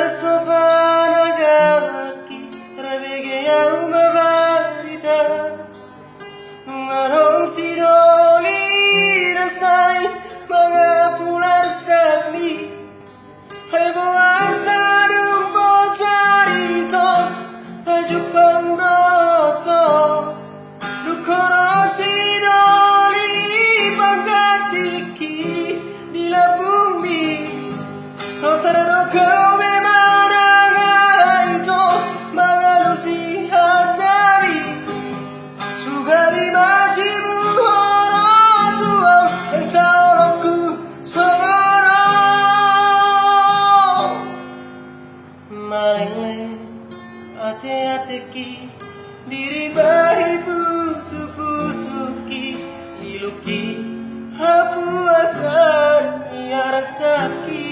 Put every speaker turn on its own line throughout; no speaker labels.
sopan agamaki rebege uma barita ngarong sidoli rasai mga pular sakmi hai buasa dumbo tarito ajupang roto lukoro sidoli pagkatiki bila bumi Sotero kau memang itu mengalusi hatari Sugari matimu orang tua Entahku sogoro Maleng ate-ateki Diri bahibu suku-suki Iluki hapu asan ya rasaki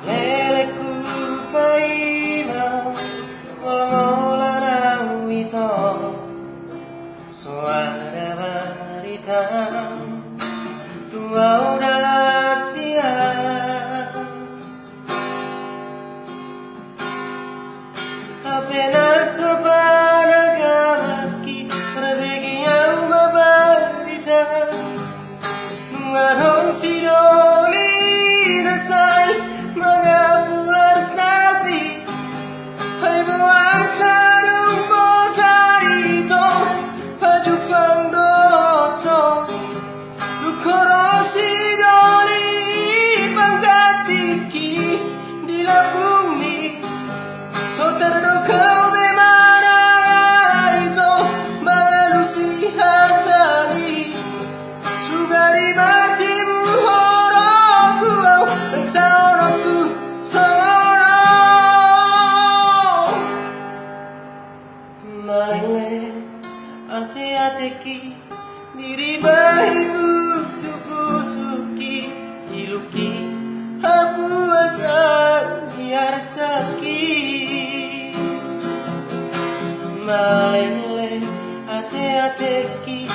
Leleku paima Ngola-ngola nawito Suara berita Tua udah siap Apenas sopan agamaki Rebegi yang berita Ngarong sidoli nasai Mga pular sapi Hai buasa dumbo tarito Pajupang doto Lukoro sidoli pangkatiki Di bumi Soterdo kau memang itu mengalusi hatani Sugari matimu orang tua Entahku soro Malele ate-ateki Diri bahibu suku-suki Iluki hapu asan yarasaki Malele ate-ateki